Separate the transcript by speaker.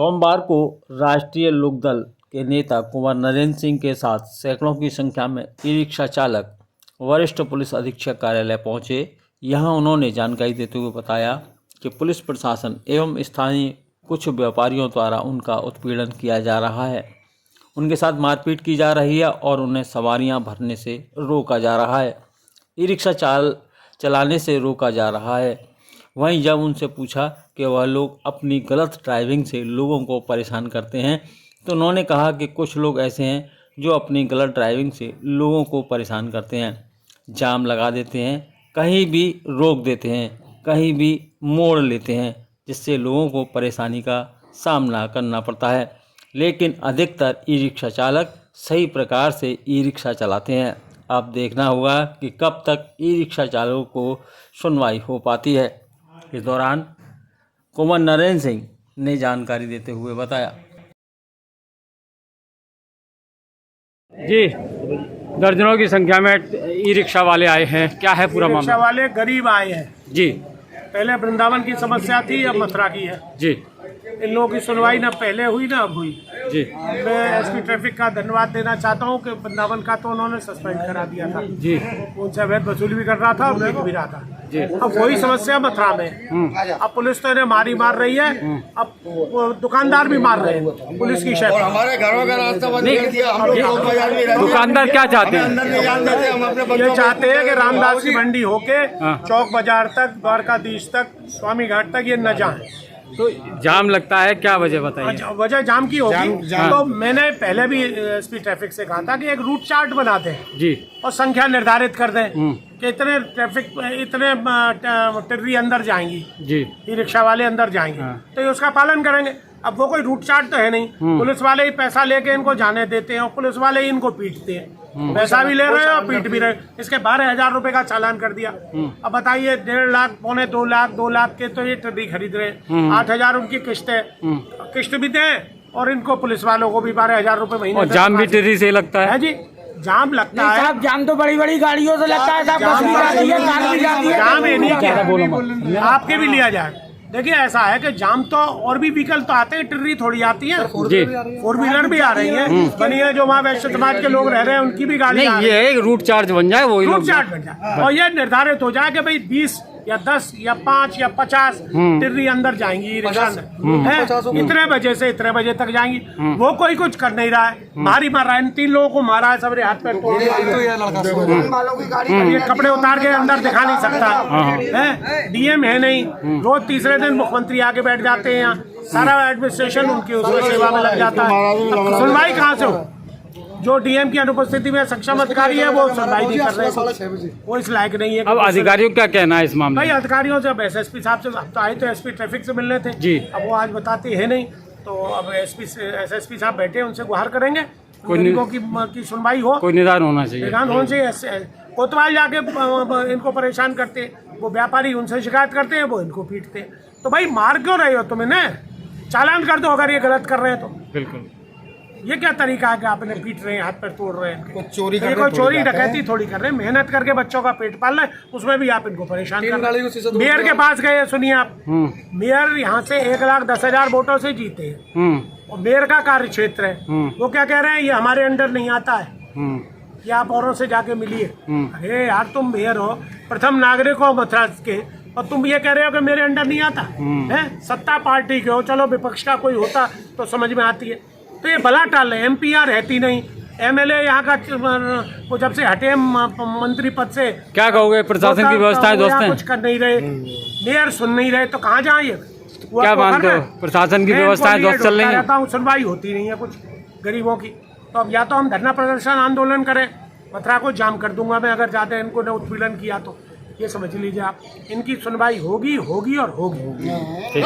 Speaker 1: सोमवार को राष्ट्रीय लोकदल के नेता कुंवर नरेंद्र सिंह के साथ सैकड़ों की संख्या में ई-रिक्शा चालक वरिष्ठ पुलिस अधीक्षक कार्यालय पहुंचे। यहां उन्होंने जानकारी देते हुए बताया कि पुलिस प्रशासन एवं स्थानीय कुछ व्यापारियों द्वारा उनका उत्पीड़न किया जा रहा है, उनके साथ मारपीट की जा रही है और उन्हें सवारियां भरने से रोका जा रहा है, ई-रिक्शा चलाने से रोका जा रहा है। वहीं जब उनसे पूछा कि वह लोग अपनी गलत ड्राइविंग से लोगों को परेशान करते हैं, तो उन्होंने कहा कि कुछ लोग ऐसे हैं जो अपनी गलत ड्राइविंग से लोगों को परेशान करते हैं, जाम लगा देते हैं, कहीं भी रोक देते हैं, कहीं भी मोड़ लेते हैं, जिससे लोगों को परेशानी का सामना करना पड़ता है। लेकिन अधिकतर ई-रिक्शा चालक सही प्रकार से ई-रिक्शा चलाते हैं। अब देखना होगा कि कब तक ई-रिक्शा चालकों को सुनवाई हो पाती है। इस दौरान कुंवर नरेंद्र सिंह ने जानकारी देते हुए बताया।
Speaker 2: जी, दर्जनों की संख्या में ई-रिक्शा वाले आए हैं, क्या है पूरा मामला?
Speaker 3: रिक्शा वाले गरीब आए हैं
Speaker 2: जी।
Speaker 3: पहले वृंदावन की समस्या थी, अब मथुरा की है।
Speaker 2: जी
Speaker 3: इन लोगों की सुनवाई ना पहले हुई ना अब हुई।
Speaker 2: जी।
Speaker 3: मैं एसपी ट्रैफिक का धन्यवाद देना चाहता हूं कि वृंदावन का तो उन्होंने सस्पेंड करा दिया था।
Speaker 2: जी।
Speaker 3: उनसे अवैध वसूली भी कर रहा था और भी रहा था।
Speaker 2: जी।
Speaker 3: अब वही समस्या मथुरा में। अब पुलिस तो इन्हें मार रही है, अब दुकानदार भी मार रहे हैं पुलिस की शर्त।
Speaker 4: हमारे घरों का रास्ता बंद कर दिया। हम लोग बाजार में
Speaker 2: दुकानदार क्या चाहते हैं?
Speaker 3: ये चाहते हैं कि रामदास की मंडी होके चौक बाजार तक, द्वारकाधीश तक, स्वामी घाट तक ये न जाए।
Speaker 2: तो जाम लगता है, क्या वजह बताइए?
Speaker 3: वजह जाम की होगी। तो मैंने पहले भी एसपी ट्रैफिक से कहा था कि एक रूट चार्ट बना दें
Speaker 2: जी
Speaker 3: और संख्या निर्धारित कर दें कि इतने टिर्री अंदर जाएंगी
Speaker 2: जी,
Speaker 3: ई रिक्शा वाले अंदर जाएंगे, तो ये उसका पालन करेंगे। अब वो कोई रूट चार्ट तो है नहीं, पुलिस वाले ही पैसा लेके इनको जाने देते हैं और पुलिस वाले ही इनको पीटते हैं। पैसा भी ले रहे हैं और पीट भी रहे। इसके 12,000 रुपए का चालान कर दिया। अब बताइए 1.5 लाख, 2 लाख के तो ये टिर्री खरीद रहे हैं। 8,000 उनकी किस्त है, किस्त भी दें और इनको पुलिस वालों को भी 12,000 रुपए महीने।
Speaker 2: और जाम भी टिर्री से लगता है
Speaker 3: जी, जाम लगता है
Speaker 5: साहब। जाम तो बड़ी बड़ी गाड़ियों से लगता है साहब, बस भी जाती है, कार भी जाती है।
Speaker 3: जाम है नहीं क्या आपके भी लिया जाए। देखिए ऐसा है कि जाम तो और भी व्हीकल तो आते हैं, टिर्री थोड़ी आती है।
Speaker 2: जी,
Speaker 3: 4 व्हीलर भी आ रही है, बनी है। जो वहाँ वैश्य समाज के लोग रह रहे हैं उनकी भी गाड़ी।
Speaker 2: नहीं, ये एक रूट चार्ज बन जाए, वही
Speaker 3: रूट चार्ट बन जाए और ये निर्धारित हो जाए कि भाई 20 या 10 या 5 या 50 टिर्री अंदर जाएंगी रिक्शा अंदर, इतने बजे से इतने बजे तक जाएंगी। वो कोई कुछ कर नहीं रहा है, मार रहा है। 3 लोगों को मारा है, सबरे हाथ पैर तोड़ दिया। ये कपड़े उतार के अंदर दिखा नहीं सकता है, डीएम है नहीं। रोज तीसरे दिन मुख्यमंत्री आके बैठ जाते हैं, यहाँ सारा एडमिनिस्ट्रेशन उनकी उसमें सेवा में लग जाता है। सुनवाई कहाँ से हो? जो डीएम की अनुपस्थिति में सक्षम अधिकारी है वो सुनवाई नहीं कर रहे, वो इस लायक नहीं है।
Speaker 2: अब अधिकारियों का कहना है इस मामले में?
Speaker 3: भाई अधिकारियों से अब एसएसपी साहब से अब तो आए, तो एसपी ट्रैफिक से मिलने थे जी। अब वो आज बताते हैं नहीं, तो अब एसएसपी साहब बैठे, उनसे गुहार करेंगे की सुनवाई हो,
Speaker 2: कोई निदान होना चाहिए।
Speaker 3: निदान होना चाहिए। कोतवाल जाके इनको परेशान करते, वो व्यापारी उनसे शिकायत करते हैं, वो इनको पीटते हैं। तो भाई मार क्यों रहे हो तुम इन्हें? चालान कर दो अगर ये गलत कर रहे हैं तो।
Speaker 2: बिल्कुल,
Speaker 3: ये क्या तरीका है कि आप इन्हें पीट रहे हैं, हाथ पैर तोड़ रहे हैं? कोई चोरी डकैती थोड़ी कर रहे हैं, मेहनत करके बच्चों का पेट पाल रहे हैं, उसमें भी आप इनको परेशान कर रहे हैं। मेयर के पास गए, सुनिए आप, मेयर यहाँ से 1,10,000 वोटों से जीते हैं और मेयर का कार्य क्षेत्र है। वो क्या कह रहे हैं, ये हमारे अंडर नहीं आता है, ये आप औरों से जाके मिलिए। अरे यार, तुम मेयर हो, प्रथम नागरिक हो मथुरा के, और तुम ये कह रहे हो कि मेरे अंडर नहीं आता है? सत्ता पार्टी के हो, चलो विपक्ष का कोई होता तो समझ में आती है। तो ये भला टाल है, एमपीआर रहती नहीं, एमएलए यहाँ का वो जब से हटे मंत्री पद से।
Speaker 2: क्या कहोगे? प्रशासन की व्यवस्था दोस्त
Speaker 3: कुछ कर नहीं रहे, मेयर सुन नहीं रहे, तो कहाँ जाए?
Speaker 2: क्या मानते हो, प्रशासन की व्यवस्था दोस्त चल रही है?
Speaker 3: सुनवाई होती नहीं है कुछ गरीबों की। तो अब या तो हम धरना प्रदर्शन आंदोलन करें, मथुरा को जाम कर दूंगा मैं अगर ज्यादा इनको ने उत्पीड़न किया तो। ये समझ लीजिए आप, इनकी सुनवाई होगी और होगी।